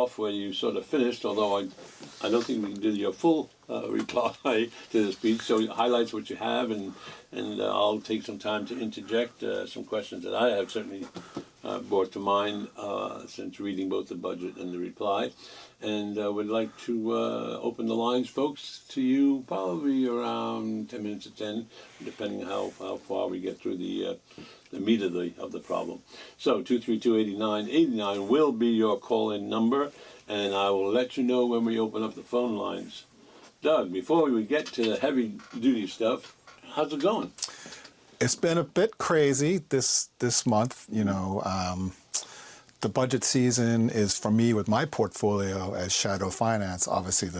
off where you sort of finished, although I don't think we can do your full reply to the speech. So highlights what you have, and I'll take some time to interject some questions that I have certainly brought to mind since reading both the budget and the reply. And would like to open the lines, folks, to you probably around 10 minutes to 10, depending on how far we get through the meat of the problem. So 232-8989 will be your call-in number, and I will let you know when we open up the phone lines. Doug, before we get to the heavy-duty stuff, how's it going? It's been a bit crazy this month, the budget season is, for me, with my portfolio as shadow finance, obviously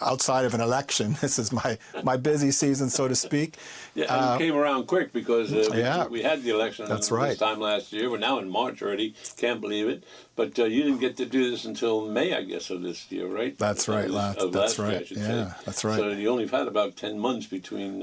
outside of an election, this is my busy season, so to speak. Yeah, and it came around quick because we had the election this time last year. We're now in March already. Can't believe it. But you didn't get to do this until May, I guess, of this year, right? That's right. That's right. That's right. So you only had about 10 months between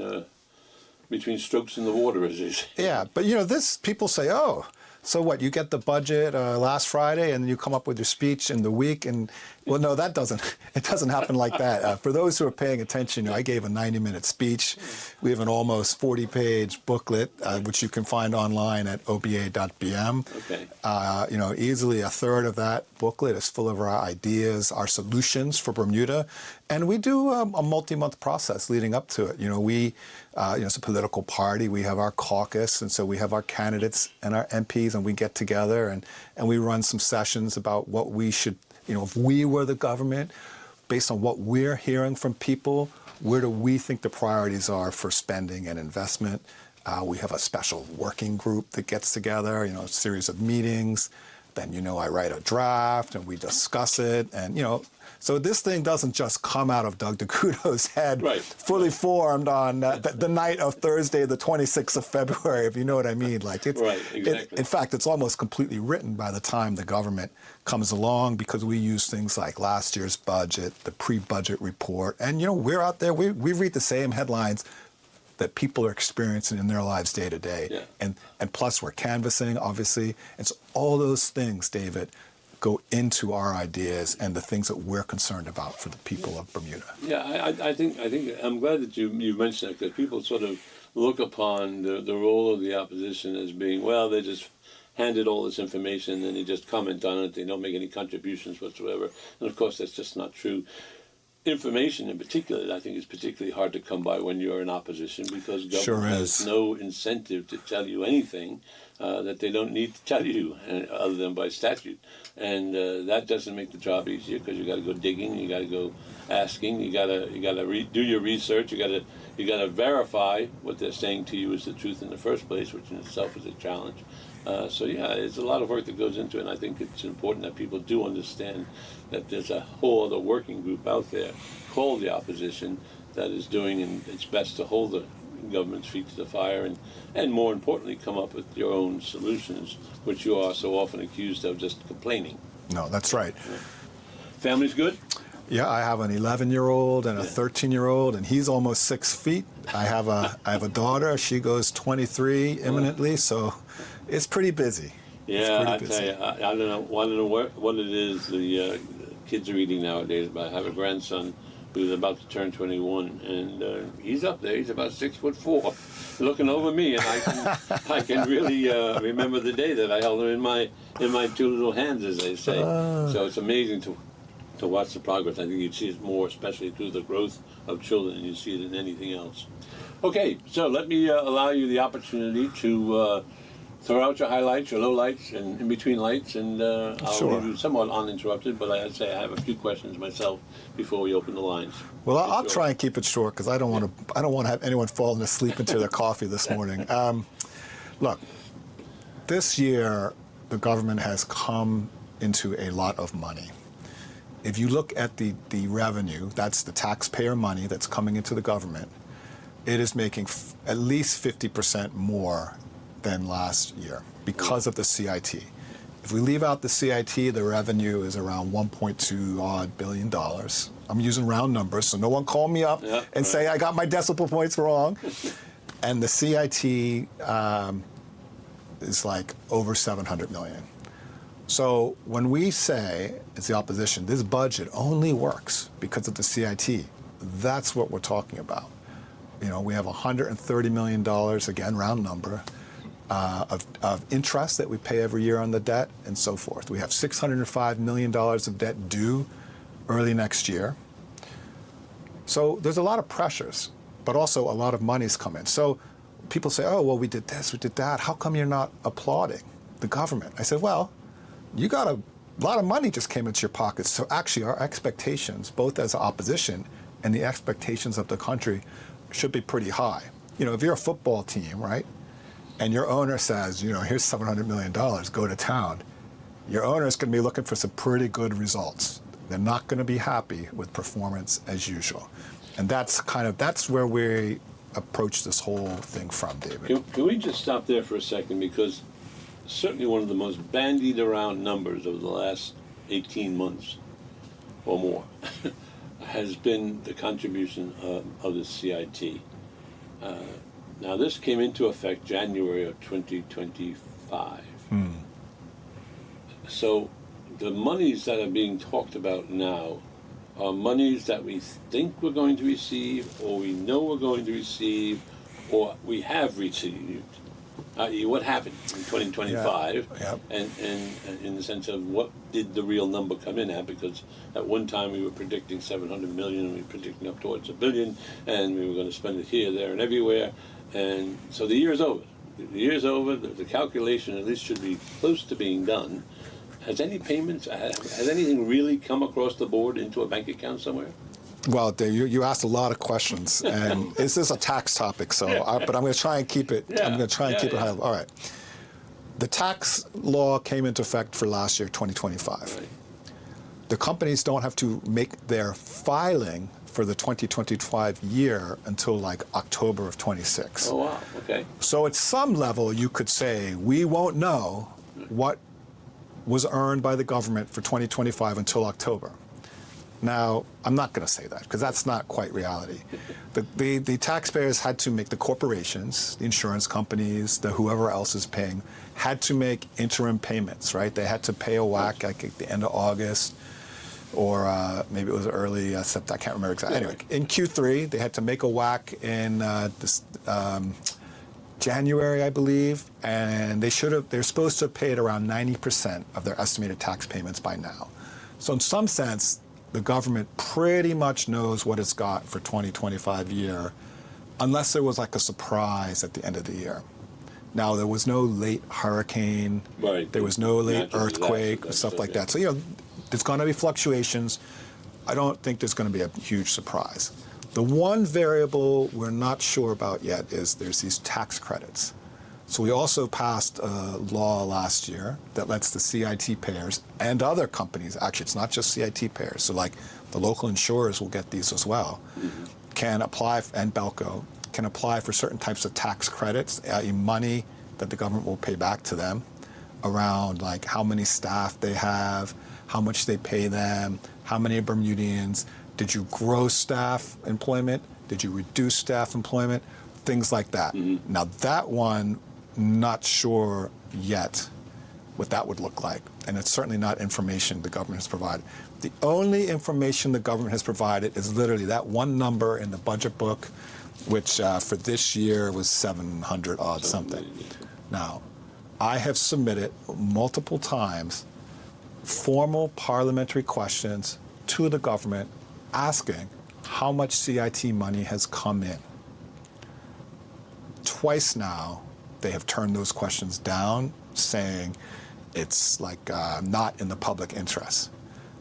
strokes in the water, as they say. Yeah, but this people say, oh, so what, you get the budget last Friday and you come up with your speech in the week, and well, no, it doesn't happen like that. For those who are paying attention, I gave a 90-minute speech. We have an almost 40-page booklet, which you can find online at oba.bm. Okay. Easily a third of that booklet is full of our ideas, our solutions for Bermuda, and we do a multi-month process leading up to it. It's a political party. We have our caucus, and so we have our candidates and our MPs, and we get together and we run some sessions about what we should, if we were the government, based on what we're hearing from people, where do we think the priorities are for spending and investment? We have a special working group that gets together, a series of meetings. Then, I write a draft and we discuss it, and, so this thing doesn't just come out of Doug Couto's head, fully formed on the night of Thursday, the 26th of February, if you know what I mean. Like in fact, it's almost completely written by the time the government comes along, because we use things like last year's budget, the pre-budget report, and we're out there. We read the same headlines that people are experiencing in their lives day to day, and plus we're canvassing, obviously, and so all those things, David, go into our ideas and the things that we're concerned about for the people of Bermuda. Yeah, I think I'm glad that you mentioned that, because people sort of look upon the role of the opposition as being, well, they just handed all this information and then they just comment on it. They don't make any contributions whatsoever, and of course that's just not true. Information in particular, I think, is particularly hard to come by when you're in opposition, because government has no incentive to tell you anything that they don't need to tell you, other than by statute. And that doesn't make the job easier, because you got to go digging, you got to go asking, you got to do your research, you got to verify what they're saying to you is the truth in the first place, which in itself is a challenge. It's a lot of work that goes into it, and I think it's important that people do understand that there's a whole other working group out there called the opposition that is doing its best to hold the government's feet to the fire, and more importantly, come up with your own solutions, which you are so often accused of just complaining. No, that's right. Yeah. Family's good? Yeah, I have an 11-year-old and a 13-year-old, and he's almost 6 feet. I have a daughter. She goes 23 imminently, so it's pretty busy. Yeah, I tell you, I don't know what it is the kids are eating nowadays, but I have a grandson who's about to turn 21, and he's up there. He's about 6'4", looking over me, and I can really remember the day that I held him in my two little hands, as they say. So it's amazing to watch the progress. I think you'd see it more, especially through the growth of children, than you see it in anything else. Okay, so let me allow you the opportunity to throw out your highlights, your lowlights, and in-between lights, and I'll leave you somewhat uninterrupted, but I'd say I have a few questions myself before we open the lines. Well, I'll try and keep it short, because I don't want to have anyone falling asleep into their coffee this morning. Look, this year the government has come into a lot of money. If you look at the revenue, that's the taxpayer money that's coming into the government, it is making at least 50% more than last year because of the CIT. If we leave out the CIT, the revenue is around $1.2 odd billion. I'm using round numbers, so no one call me up and say I got my decimal points wrong. And the CIT is like over $700 million. So when we say, as the opposition, this budget only works because of the CIT, that's what we're talking about. We have $130 million, again, round number, of interest that we pay every year on the debt and so forth. We have $605 million of debt due early next year. So there's a lot of pressures, but also a lot of money's come in. So people say, oh, well, we did this, we did that. How come you're not applauding the government? I said, well, you got a lot of money just came into your pockets. So actually our expectations, both as opposition and the expectations of the country, should be pretty high. If you're a football team, right, and your owner says, here's $700 million, go to town, your owner is going to be looking for some pretty good results. They're not going to be happy with performance as usual. And that's where we approach this whole thing from, David. Can we just stop there for a second? Because certainly one of the most bandied around numbers over the last 18 months or more has been the contribution of the CIT. Now, this came into effect January of 2025. So the monies that are being talked about now are monies that we think we're going to receive, or we know we're going to receive, or we have received. What happened in 2025, and in the sense of what did the real number come in at? Because at one time we were predicting 700 million, and we were predicting up towards $1 billion, and we were going to spend it here, there, and everywhere. And so the year is over. The year is over. The calculation at least should be close to being done. Has any payments? Has anything really come across the board into a bank account somewhere? Well, Dave, you asked a lot of questions, and this is a tax topic, but I'm going to try and keep it. I'm going to try and keep it high level. All right. The tax law came into effect for last year, 2025. Right. The companies don't have to make their filing for the 2025 year until like October of 26. Oh wow. Okay. So at some level, you could say we won't know what was earned by the government for 2025 until October. Now, I'm not going to say that because that's not quite reality. The taxpayers had to make, the corporations, the insurance companies, whoever else is paying, had to make interim payments, right? They had to pay a whack like at the end of August, or maybe it was early September, I can't remember exactly. Anyway, in Q3, they had to make a whack in January, I believe, and they're supposed to have paid around 90% of their estimated tax payments by now. So in some sense, the government pretty much knows what it's got for 2025 year, unless there was like a surprise at the end of the year. Now, there was no late hurricane, right. There was no late Natural earthquake, disaster, stuff like that. So, there's going to be fluctuations. I don't think there's going to be a huge surprise. The one variable we're not sure about yet is there's these tax credits. So we also passed a law last year that lets the CIT payers and other companies, actually it's not just CIT payers, so like the local insurers will get these as well, can apply, and Belco, can apply for certain types of tax credits, money that the government will pay back to them around like how many staff they have, how much they pay them, how many are Bermudians, did you grow staff employment, did you reduce staff employment, things like that. Now that one, not sure yet what that would look like, and it's certainly not information the government has provided. The only information the government has provided is literally that one number in the budget book, which for this year was 700 odd something. Now, I have submitted multiple times formal parliamentary questions to the government asking how much CIT money has come in. Twice now, they have turned those questions down, saying it's like not in the public interest.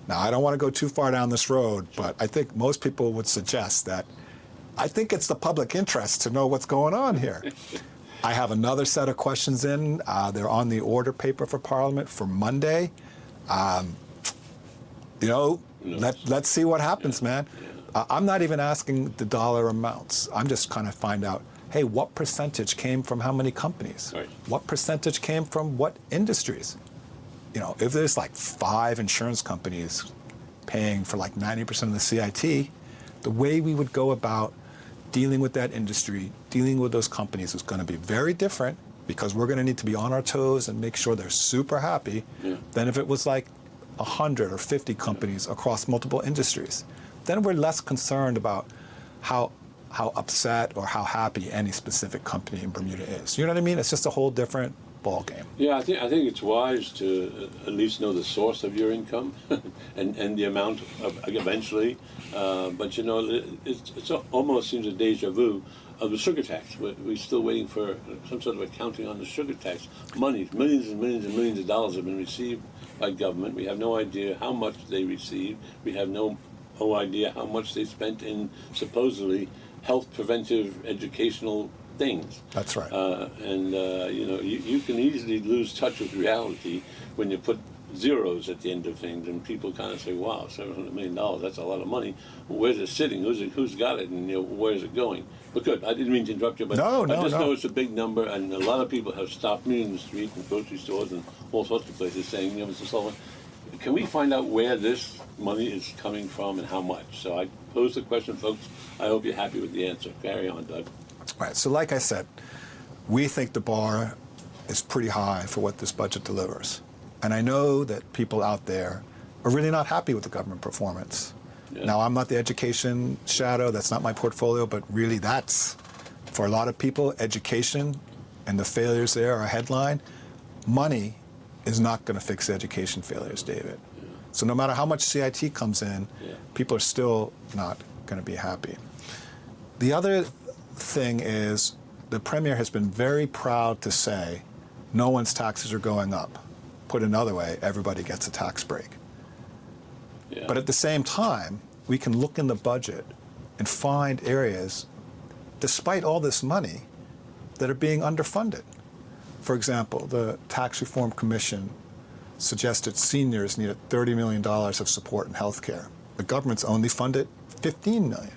Now, I don't want to go too far down this road, but I think most people would suggest that I think it's the public interest to know what's going on here. I have another set of questions in. They're on the order paper for Parliament for Monday. Let's see what happens, man. I'm not even asking the dollar amounts. I'm just kind of find out, hey, what percentage came from how many companies? Right. What percentage came from what industries? If there's like 5 insurance companies paying for like 90% of the CIT, the way we would go about dealing with that industry, dealing with those companies is going to be very different because we're going to need to be on our toes and make sure they're super happy than if it was like 100 or 50 companies across multiple industries. Then we're less concerned about how upset or how happy any specific company in Bermuda is. You know what I mean? It's just a whole different ball game. Yeah, I think it's wise to at least know the source of your income and the amount of eventually. But you know, it almost seems a deja vu of the sugar tax. We're still waiting for some sort of accounting on the sugar tax. Money, millions and millions and millions of dollars have been received by government. We have no idea how much they received. We have no idea how much they spent in supposedly health preventive educational things. That's right. You know, you can easily lose touch with reality when you put zeros at the end of things, and people kind of say, "Wow, $700 million, that's a lot of money. Where's it sitting? Who's got it? And you know, where's it going?" But good. I didn't mean to interrupt you, but No, I just no. know it's a big number, and a lot of people have stopped me in the street and grocery stores and all sorts of places saying, "You know, Mr. Sullivan, can we find out where this money is coming from and how much?" So I pose the question, folks. I hope you're happy with the answer. Carry on, Doug. Right. So like I said, we think the bar is pretty high for what this budget delivers. And I know that people out there are really not happy with the government performance. Yeah. Now, I'm not the education shadow. That's not my portfolio. But really, that's, for a lot of people, education and the failures there are a headline. Money is not going to fix education failures, David. Yeah. So no matter how much CIT comes in, people are still not going to be happy. The other thing is the Premier has been very proud to say no one's taxes are going up. Put another way, everybody gets a tax break. Yeah. But at the same time, we can look in the budget and find areas, despite all this money, that are being underfunded. For example, the Tax Reform Commission suggested seniors needed $30 million of support in health care. The government's only funded $15 million,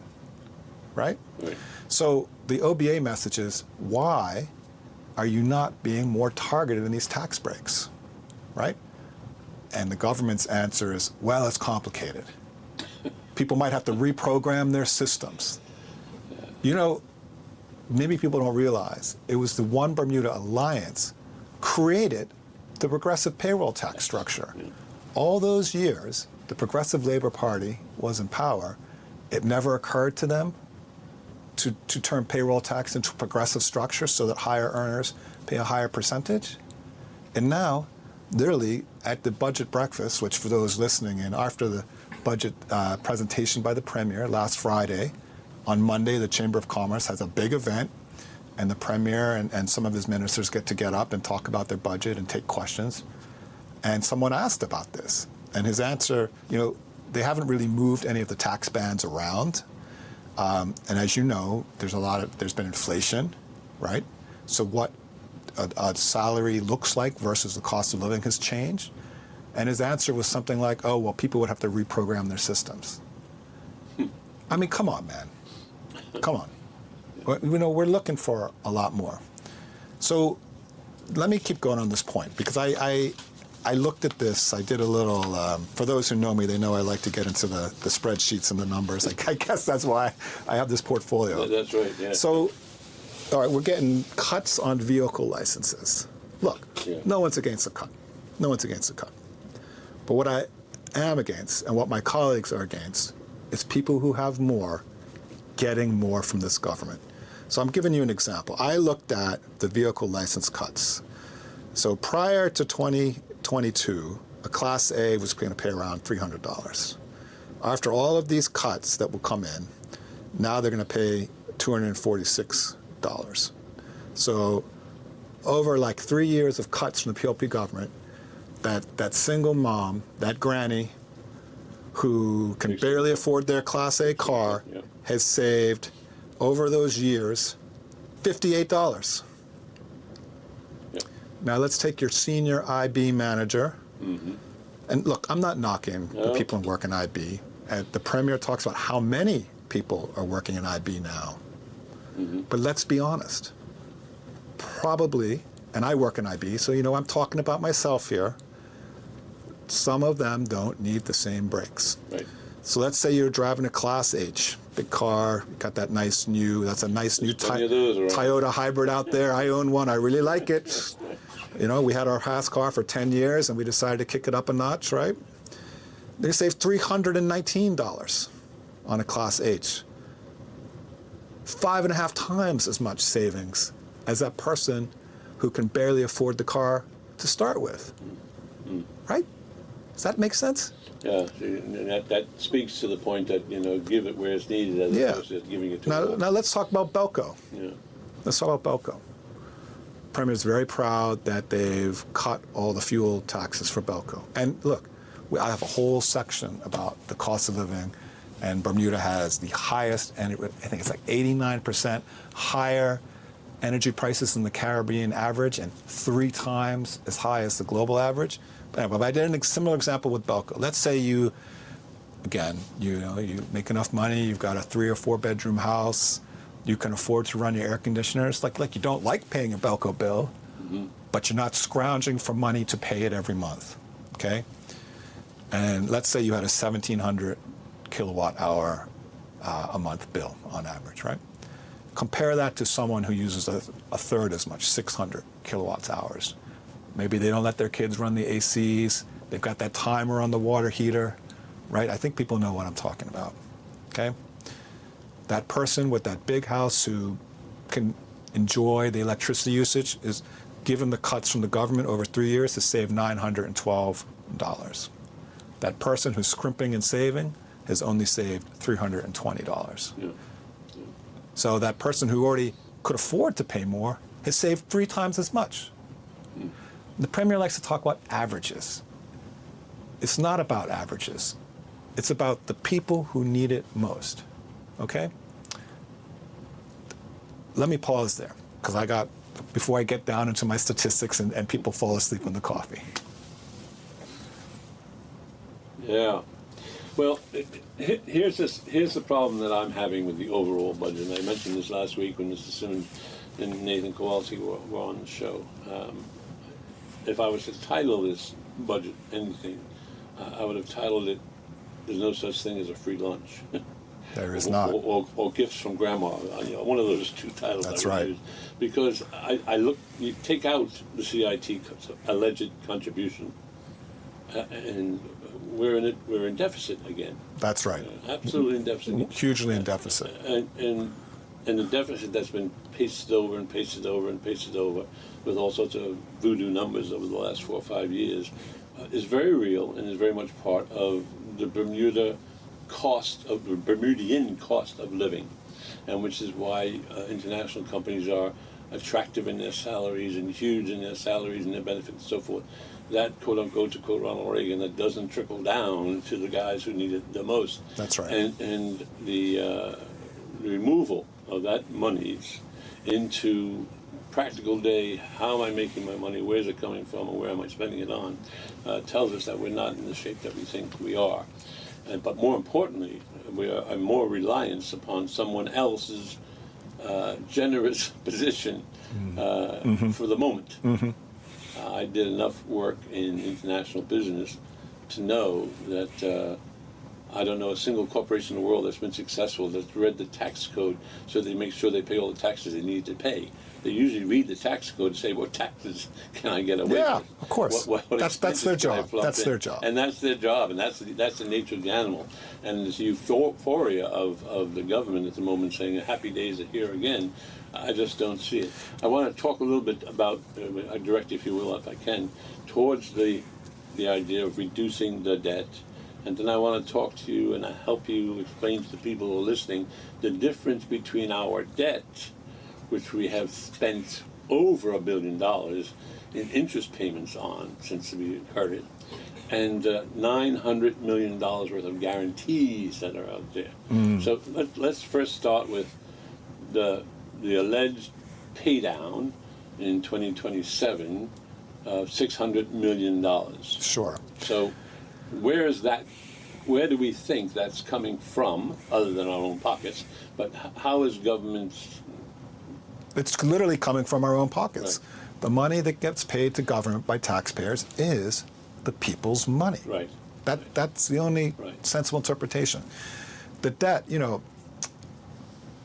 right? So the OBA message is, why are you not being more targeted in these tax breaks, right? And the government's answer is, well, it's complicated. People might have to reprogram their systems. You know, maybe people don't realize, it was the One Bermuda Alliance created the progressive payroll tax structure. All those years, the Progressive Labor Party was in power. It never occurred to them to turn payroll tax into a progressive structure so that higher earners pay a higher percentage. And now, literally, at the budget breakfast, which for those listening in, after the budget presentation by the Premier last Friday, on Monday, the Chamber of Commerce has a big event, and the Premier and some of his ministers get up and talk about their budget and take questions. And someone asked about this. And his answer, you know, they haven't really moved any of the tax bands around. And as you know, there's been inflation, right? So what a salary looks like versus the cost of living has changed. And his answer was something like, oh, well, people would have to reprogram their systems. I mean, come on, man. Come on. You know, we're looking for a lot more. So let me keep going on this point, because I looked at this. I did a little, for those who know me, they know I like to get into the spreadsheets and the numbers. I guess that's why I have this portfolio. That's right, yeah. So, all right, we're getting cuts on vehicle licenses. Look, no one's against a cut. No one's against a cut. But what I am against, and what my colleagues are against, is people who have more getting more from this government. So I'm giving you an example. I looked at the vehicle license cuts. So prior to 2022, a Class A was going to pay around $300. After all of these cuts that will come in, now they're going to pay $246. So over like 3 years of cuts from the PLP government, that single mom, that granny who can barely afford their Class A car, has saved, over those years, $58. Now let's take your senior IB manager. And look, I'm not knocking the people who work in IB. The Premier talks about how many people are working in IB now. But let's be honest. Probably, and I work in IB, so you know I'm talking about myself here, some of them don't need the same breaks. Right. So let's say you're driving a Class H, big car, got that nice new, that's a nice new plenty of those around. Toyota hybrid out there. I own one, I really like it. You know, we had our Haas car for 10 years and we decided to kick it up a notch, right? They saved $319 on a Class H. 5.5 times as much savings as that person who can barely afford the car to start with. Right? Does that make sense? Yeah, and that speaks to the point that, you know, give it where it's needed as opposed to giving it to all. Now let's talk about Belco. Yeah. Let's talk about Belco. Premier is very proud that they've cut all the fuel taxes for Belco. And look, I have a whole section about the cost of living, and Bermuda has the highest, and I think it's like 89% higher energy prices than the Caribbean average, and 3 times as high as the global average. But I did a similar example with Belco. Let's say you make enough money, you've got a 3 or 4 bedroom house, you can afford to run your air conditioners. Like you don't like paying a Belco bill, but you're not scrounging for money to pay it every month, okay? And let's say you had a 1,700 kilowatt hour a month bill on average, right? Compare that to someone who uses a third as much, 600 kilowatts hours. Maybe they don't let their kids run the ACs. They've got that timer on the water heater, right? I think people know what I'm talking about, okay? That person with that big house who can enjoy the electricity usage is given the cuts from the government over 3 years to save $912. That person who's scrimping and saving has only saved $320. Yeah. So that person who already could afford to pay more has saved 3 times as much. The Premier likes to talk about averages. It's not about averages. It's about the people who need it most, okay? Let me pause there, because before I get down into my statistics and people fall asleep on the coffee. Yeah. Well, here's the problem that I'm having with the overall budget. And I mentioned this last week when Mr. Simmons and Nathan Kowalski were on the show. If I was to title this budget anything, I would have titled it, "There's no such thing as a free lunch." There is not. Or gifts from grandma. You know, one of those 2 titles. That's I would right. use. Because you take out the CIT alleged contribution, and we're in deficit again. That's right. Absolutely in deficit. Hugely in deficit. And the deficit that's been pasted over and pasted over and pasted over with all sorts of voodoo numbers over the last 4 or 5 years is very real and is very much part of the Bermudian cost of living, and which is why international companies are attractive in their salaries and huge in their salaries and their benefits and so forth. That, quote unquote, to quote Ronald Reagan, that doesn't trickle down to the guys who need it the most. That's right. And the removal of that monies into practical day, how am I making my money, where's it coming from, and where am I spending it on, tells us that we're not in the shape that we think we are. But more importantly, we are more reliance upon someone else's generous position for the moment. I did enough work in international business to know that I don't know a single corporation in the world that's been successful that's read the tax code so they make sure they pay all the taxes they need to pay. They usually read the tax code and say, what taxes can I get away with? Yeah, of course. That's their job. That's their job. And that's their job, and that's the nature of the animal. And this euphoria of the government at the moment saying happy days are here again, I just don't see it. I want to talk a little bit about, direct, if you will, if I can, towards the idea of reducing the debt. And then I want to talk to you and help you explain to the people who are listening the difference between our debt, which we have spent over $1 billion in interest payments on since we incurred it, and $900 million worth of guarantees that are out there. So let's first start with the alleged pay down in 2027 of $600 million. Sure. So where do we think that's coming from, other than our own pockets? But how is government? It's literally coming from our own pockets. Right. The money that gets paid to government by taxpayers is the people's money. Right. That's the only Right. sensible interpretation. The debt,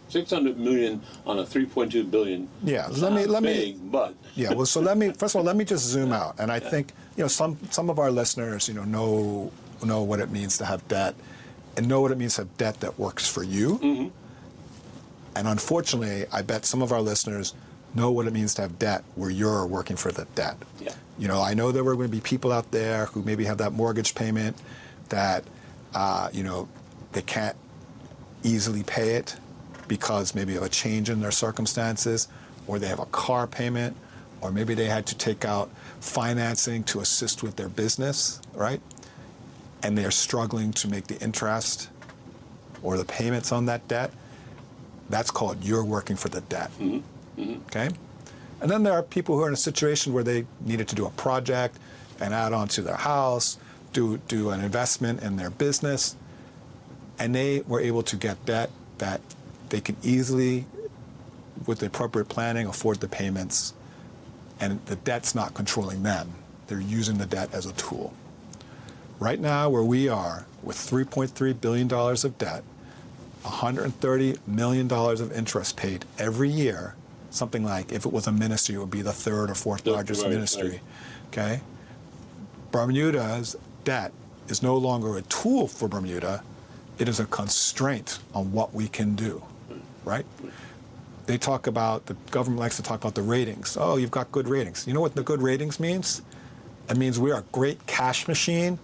600 million on a 3.2 billion. Yeah, sounds let me big, but yeah. Well, so first of all, let me just zoom out, and I think some of our listeners know what it means to have debt, and know what it means to have debt that works for you. Mm-hmm. And unfortunately, I bet some of our listeners know what it means to have debt where you're working for the debt. Yeah. I know there were going to be people out there who maybe have that mortgage payment that, they can't easily pay it because maybe of a change in their circumstances, or they have a car payment, or maybe they had to take out financing to assist with their business, right? And they're struggling to make the interest or the payments on that debt. That's called you're working for the debt. Mm-hmm. Mm-hmm. Okay? And then there are people who are in a situation where they needed to do a project and add on to their house, do an investment in their business, and they were able to get debt that they could easily, with the appropriate planning, afford the payments, and the debt's not controlling them. They're using the debt as a tool. Right now, where we are, with $3.3 billion of debt, $130 million of interest paid every year, something like, if it was a ministry, it would be the third or fourth largest ministry, right. okay? Bermuda's debt is no longer a tool for Bermuda, it is a constraint on what we can do, right? The government likes to talk about the ratings. Oh, you've got good ratings. You know what the good ratings means? It means we are a great cash machine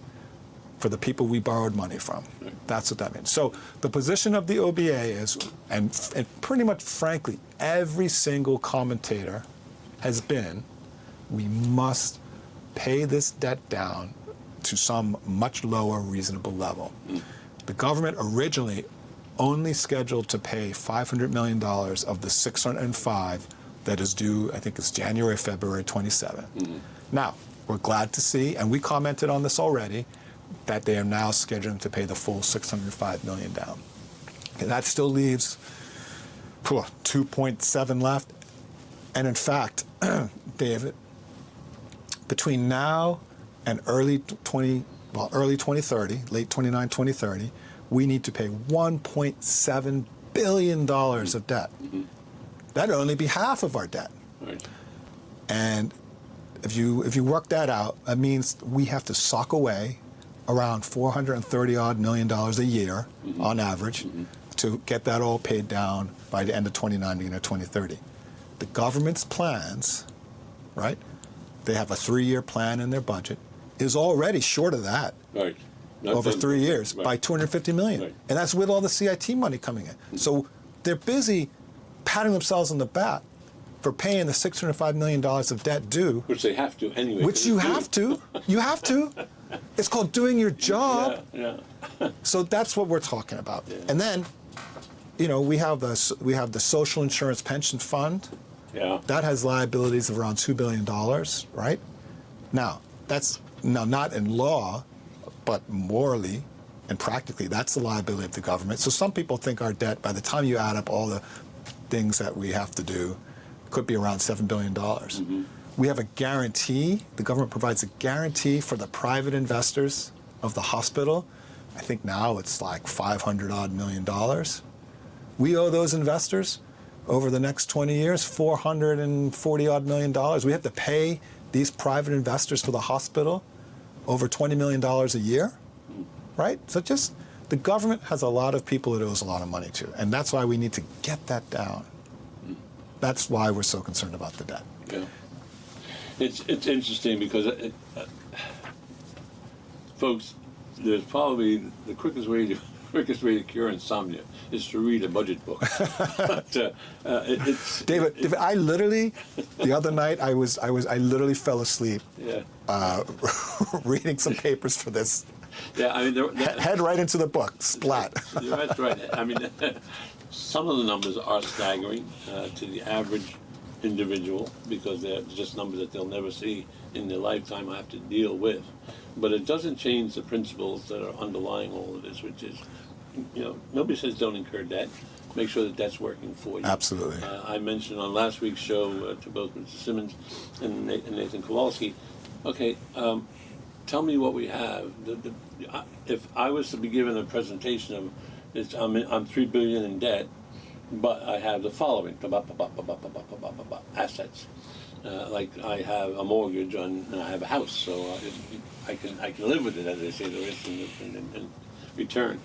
for the people we borrowed money from. That's what that means. So the position of the OBA is, and pretty much frankly, every single commentator has been, we must pay this debt down to some much lower reasonable level. The government originally only scheduled to pay $500 million of the 605 that is due, I think it's January, February 27. Mm-hmm. Now, we're glad to see, and we commented on this already, that they are now scheduling to pay the full $605 million down. And that still leaves 2.7 left. And in fact, David, between now and early 2030, late 29, 2030, we need to pay $1.7 billion of debt. Mm-hmm. That'd only be half of our debt. Right. And if you work that out, that means we have to sock away around $430 odd million a year, mm-hmm. on average, mm-hmm. to get that all paid down by the end of 2019 or 2030. The government's plans, right? They have a 3-year plan in their budget, is already short of that. Right. Over 3 years, right. by $250 million. Right. And that's with all the CIT money coming in. Mm-hmm. So they're busy patting themselves on the back for paying the $605 million of debt due. Which they have to anyway. Which you have to. You have to. It's called doing your job. Yeah. So that's what we're talking about. Yeah. And then, we have the Social Insurance Pension Fund. Yeah. That has liabilities of around $2 billion, right? Now, that's not in law, but morally and practically, that's the liability of the government. So some people think our debt, by the time you add up all the things that we have to do, could be around $7 billion. Mm-hmm. We have a guarantee. The government provides a guarantee for the private investors of the hospital. I think now it's like $500 odd million. We owe those investors over the next 20 years $440 odd million. We have to pay these private investors for the hospital over $20 million a year, right? So the government has a lot of people it owes a lot of money to, and that's why we need to get that down. That's why we're so concerned about the debt. Yeah. It's interesting because, folks, there's probably the quickest way to cure insomnia is to read a budget book. But, it's David, I literally the other night I literally fell asleep. Yeah. Reading some papers for this. Yeah, I mean, head right into the book, splat. That's right. I mean, some of the numbers are staggering to the average individual because they're just numbers that they'll never see in their lifetime or have to deal with. But it doesn't change the principles that are underlying all of this, which is, nobody says don't incur debt. Make sure that that's working for you. Absolutely. I mentioned on last week's show to both Mr. Simmons and Nathan Kowalski, okay, tell me what we have. If I was to be given a presentation of, I'm $3 billion in debt, but I have the following assets. Like I have a mortgage on, and I have a house, so I can live with it, as they say, the risk and return.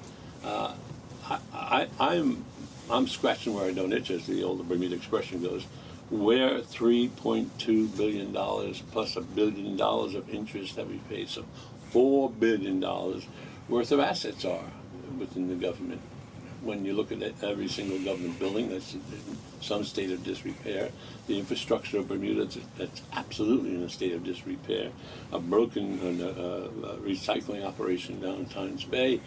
I'm scratching where I don't itch, as the old Bermuda expression goes. Where $3.2 billion plus $1 billion of interest that we pay, so $4 billion worth of assets are within the government. When you look at every single government building that's in some state of disrepair, the infrastructure of Bermuda that's absolutely in a state of disrepair, a broken recycling operation down in Times Bay,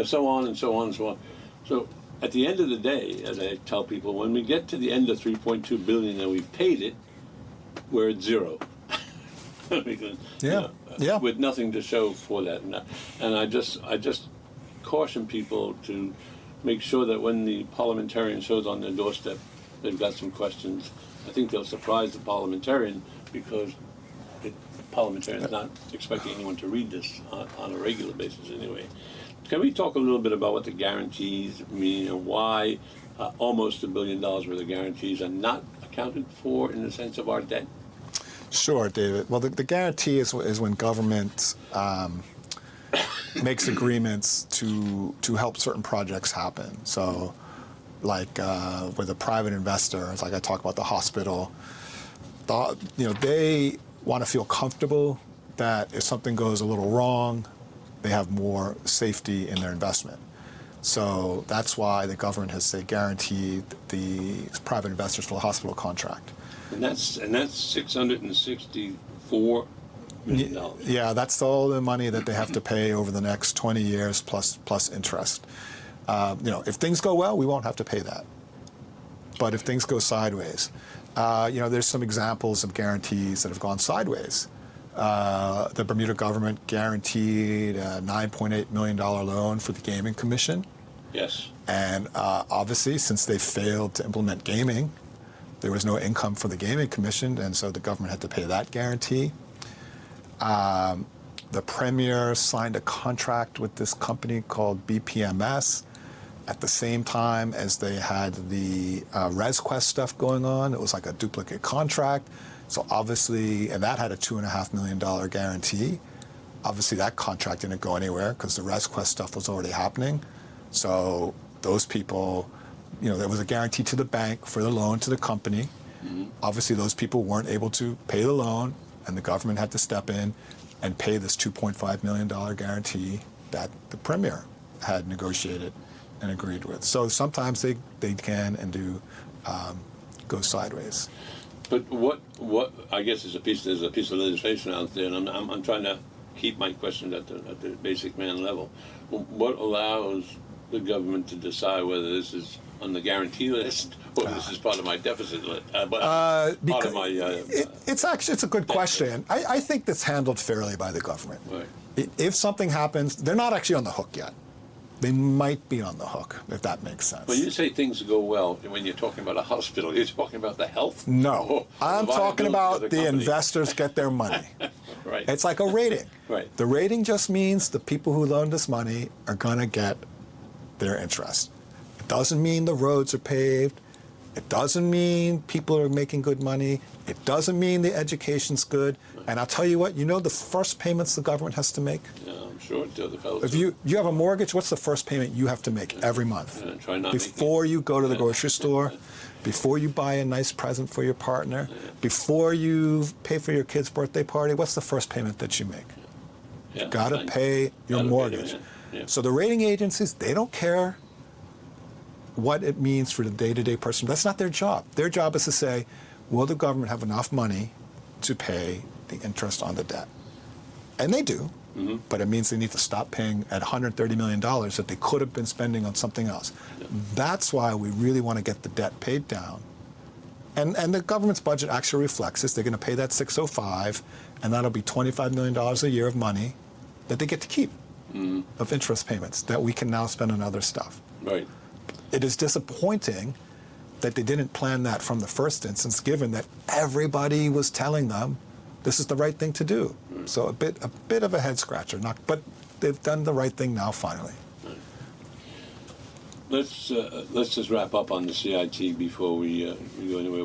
so on and so on and so on. So at the end of the day, as I tell people, when we get to the end of $3.2 billion and we've paid it, we're at zero. Because, with nothing to show for that. And I just caution people to make sure that when the parliamentarian shows on their doorstep, they've got some questions. I think they'll surprise the parliamentarian, because the parliamentarian's not expecting anyone to read this on a regular basis anyway. Can we talk a little bit about what the guarantees mean, and why almost $1 billion worth of guarantees are not accounted for in the sense of our debt? Sure, David. Well, the guarantee is when government makes agreements to help certain projects happen. So, like with a private investor, like I talk about the hospital, they want to feel comfortable that if something goes a little wrong, they have more safety in their investment. So that's why the government has, say, guaranteed the private investors for the hospital contract. And that's $664 million. Yeah, that's all the money that they have to pay over the next 20 years plus interest. If things go well, we won't have to pay that. But if things go sideways, there's some examples of guarantees that have gone sideways. The Bermuda government guaranteed a $9.8 million loan for the Gaming Commission. Yes. And obviously, since they failed to implement gaming, there was no income for the Gaming Commission, and so the government had to pay that guarantee. The Premier signed a contract with this company called BPMS at the same time as they had the ResQuest stuff going on. It was like a duplicate contract. So obviously, and that had a $2.5 million guarantee. Obviously, that contract didn't go anywhere because the ResQuest stuff was already happening. So those people, there was a guarantee to the bank for the loan to the company. Mm-hmm. Obviously, those people weren't able to pay the loan, and the government had to step in and pay this $2.5 million guarantee that the Premier had negotiated and agreed with. So sometimes they can and do go sideways. But what I guess there's a piece of legislation out there, and I'm trying to keep my question at the basic man level. What allows the government to decide whether this is on the guarantee list or this is part of my deficit list? It's a good question. I think that's handled fairly by the government. Right. If something happens, they're not actually on the hook yet. They might be on the hook, if that makes sense. When you say things go well, when you're talking about a hospital, you're talking about the health? No. I'm talking about the investors get their money. Right. It's like a rating. Right. The rating just means the people who loaned us money are going to get their interest. It doesn't mean the roads are paved. It doesn't mean people are making good money. It doesn't mean the education's good. And I'll tell you what, the first payments the government has to make? Yeah, I'm sure. If you have a mortgage, what's the first payment you have to make every month? Try not before you go to the grocery store, before you buy a nice present for your partner, before you pay for your kid's birthday party, what's the first payment that you make? Yeah, Got to pay your mortgage. So the rating agencies, they don't care what it means for the day-to-day person. That's not their job. Their job is to say, will the government have enough money to pay the interest on the debt? And they do, but it means they need to stop paying at $130 million that they could have been spending on something else. Yeah. That's why we really want to get the debt paid down. And the government's budget actually reflects this. They're going to pay that $605, and that'll be $25 million a year of money that they get to keep of interest payments that we can now spend on other stuff. Right. It is disappointing that they didn't plan that from the first instance, given that everybody was telling them this is the right thing to do. So a bit of a head scratcher, but they've done the right thing now finally. Let's just wrap up on the CIT before we go anywhere.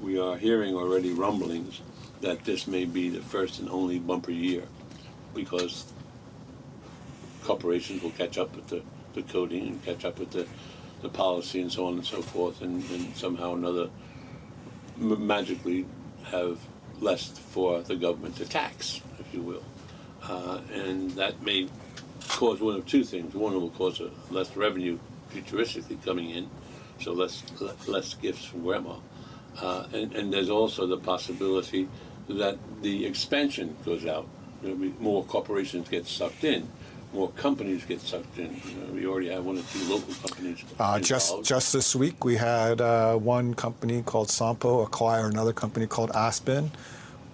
We are hearing already rumblings that this may be the first and only bumper year, because corporations will catch up with the coding and catch up with the policy and so on and so forth, and somehow or another magically have less for the government to tax, if you will. And that may cause one of two things. One, it will cause less revenue futuristically coming in, so less gifts from grandma. And there's also the possibility that the expansion goes out. More corporations get sucked in, more companies get sucked in. We already have 1 or 2 local companies involved. Just this week, we had one company called Sampo acquire another company called Aspen,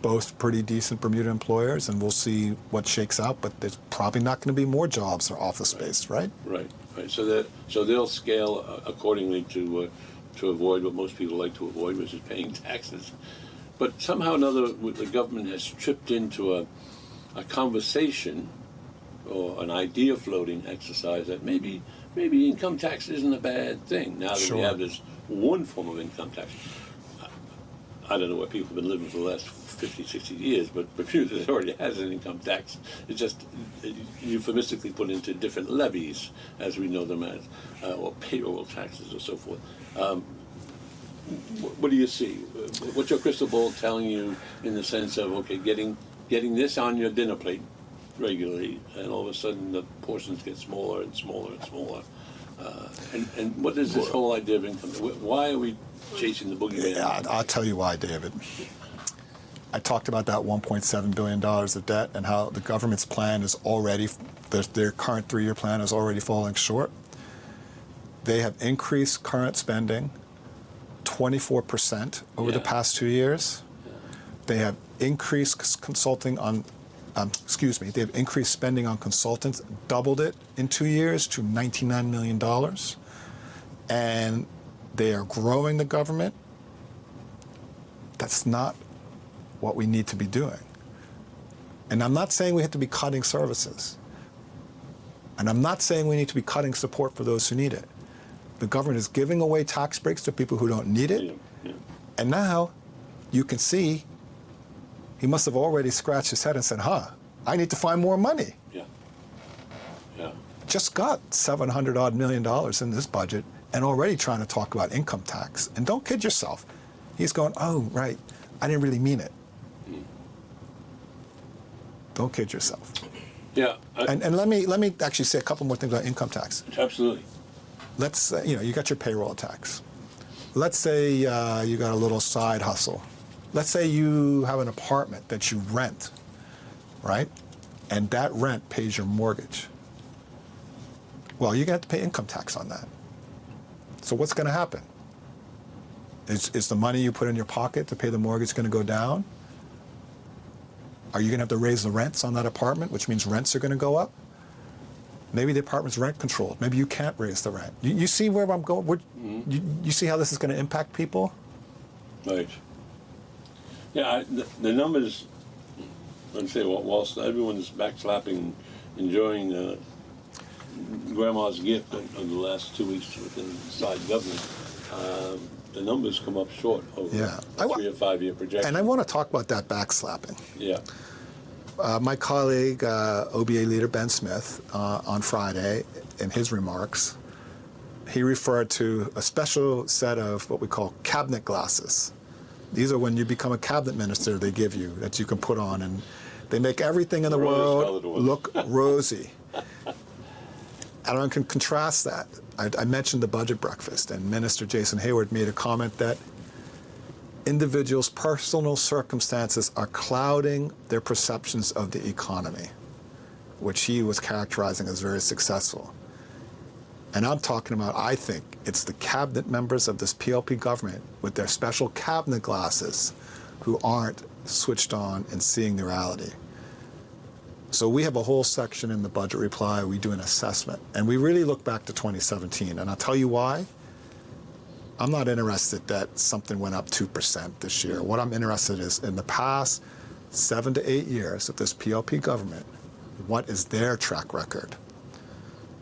both pretty decent Bermuda employers, and we'll see what shakes out. But there's probably not going to be more jobs or office space, right? Right. So they'll scale accordingly to avoid what most people like to avoid, which is paying taxes. But somehow or another, the government has tripped into a conversation or an idea floating exercise that maybe income tax isn't a bad thing now that Sure. we have this one form of income tax. I don't know where people have been living for the last 50, 60 years, but Bermuda already has an income tax. It's just euphemistically put into different levies, as we know them as, or payroll taxes or so forth. What do you see? What's your crystal ball telling you in the sense of, okay, getting this on your dinner plate regularly, and all of a sudden the portions get smaller and smaller and smaller? And what is this whole idea of income? Why are we chasing the boogeyman? Yeah, I'll tell you why, David. I talked about that $1.7 billion of debt and how the government's plan is already, their current 3-year plan is already falling short. They have increased current spending 24% over the past 2 years. They have increased consulting on, they have increased spending on consultants, doubled it in 2 years to $99 million. And they are growing the government. That's not what we need to be doing. And I'm not saying we have to be cutting services. And I'm not saying we need to be cutting support for those who need it. The government is giving away tax breaks to people who don't need it. And now you can see he must have already scratched his head and said, I need to find more money. Just got $700 million in this budget and already trying to talk about income tax. And don't kid yourself. He's going, oh, right, I didn't really mean it. Don't kid yourself. Yeah. And let me actually say a couple more things about income tax. Absolutely. Let's say, you got your payroll tax. Let's say you got a little side hustle. Let's say you have an apartment that you rent, right? And that rent pays your mortgage. Well, you're going to have to pay income tax on that. So what's going to happen? Is the money you put in your pocket to pay the mortgage going to go down? Are you going to have to raise the rents on that apartment, which means rents are going to go up? Maybe the apartment's rent controlled. Maybe you can't raise the rent. You see where I'm going? You see how this is going to impact people? Right. Yeah, the numbers, I'd say, whilst everyone's backslapping, enjoying Grandma's gift of the last 2 weeks inside government, the numbers come up short over a 3 or 5 year projection. And I want to talk about that backslapping. Yeah. My colleague, OBA leader Ben Smith, on Friday, in his remarks, he referred to a special set of what we call cabinet glasses. These are when you become a cabinet minister, they give you, that you can put on, and they make everything in the world look rosy. And I can contrast that. I mentioned the budget breakfast, and Minister Jason Hayward made a comment that individuals' personal circumstances are clouding their perceptions of the economy, which he was characterizing as very successful. And I'm talking about, I think, it's the cabinet members of this PLP government with their special cabinet glasses who aren't switched on and seeing the reality. So we have a whole section in the budget reply. We do an assessment, and we really look back to 2017. And I'll tell you why. I'm not interested that something went up 2% this year. What I'm interested in is, in the past 7 to 8 years of this PLP government, what is their track record?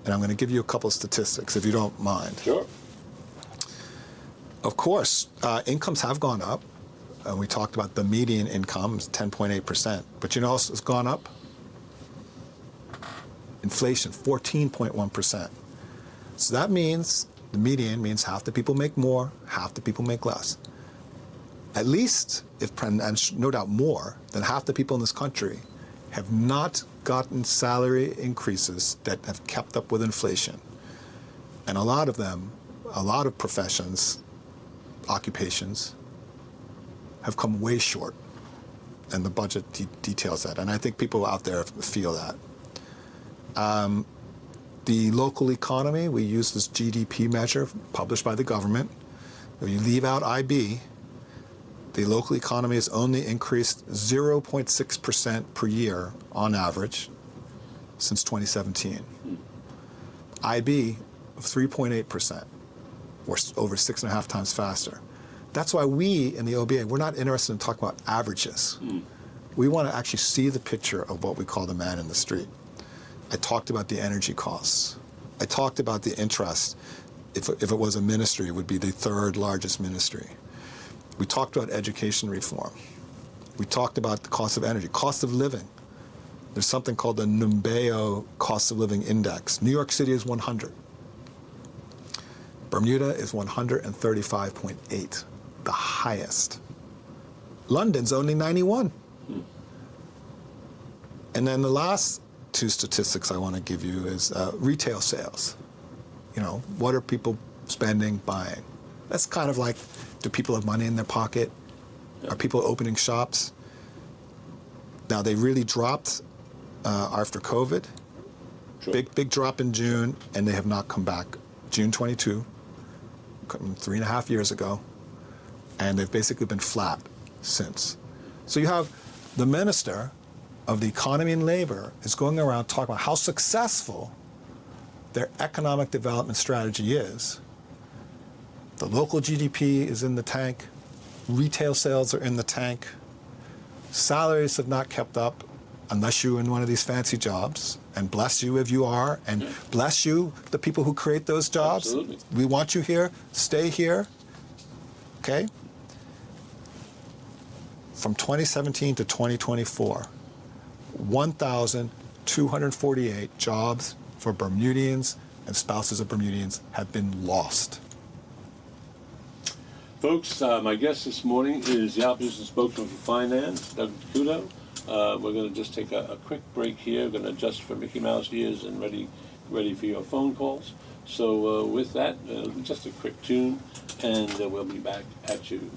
And I'm going to give you a couple of statistics, if you don't mind. Sure. Of course, incomes have gone up. We talked about the median income is 10.8%. But you know what else has gone up? Inflation, 14.1%. So that means the median means half the people make more, half the people make less. At least, and no doubt more, than half the people in this country have not gotten salary increases that have kept up with inflation. And a lot of them, a lot of professions, occupations, have come way short. And the budget details that. And I think people out there feel that. The local economy, we use this GDP measure published by the government. If you leave out IB, the local economy has only increased 0.6% per year on average since 2017. IB of 3.8%, or over 6.5 times faster. That's why we in the OBA, we're not interested in talking about averages. We want to actually see the picture of what we call the man in the street. I talked about the energy costs. I talked about the interest. If it was a ministry, it would be the third largest ministry. We talked about education reform. We talked about the cost of energy, cost of living. There's something called the Numbeo Cost of Living Index. New York City is 100. Bermuda is 135.8, the highest. London's only 91. And then the last two statistics I want to give you is retail sales. You know, what are people spending, buying? That's kind of like, do people have money in their pocket? Are people opening shops? Now, they really dropped after COVID. Sure. Big drop in June, and they have not come back. June 22, 3.5 years ago, and they've basically been flat since. So you have the minister of the economy and labor is going around talking about how successful their economic development strategy is. The local GDP is in the tank. Retail sales are in the tank. Salaries have not kept up unless you're in one of these fancy jobs. And bless you if you are. And bless you, the people who create those jobs. Absolutely. We want you here. Stay here. Okay? From 2017 to 2024, 1,248 jobs for Bermudians and spouses of Bermudians have been lost. Folks, my guest this morning is the opposition spokesman for finance, David Couto. We're going to just take a quick break here. We're going to adjust for Mickey Mouse ears and ready for your phone calls. So with that, just a quick tune, and we'll be back at you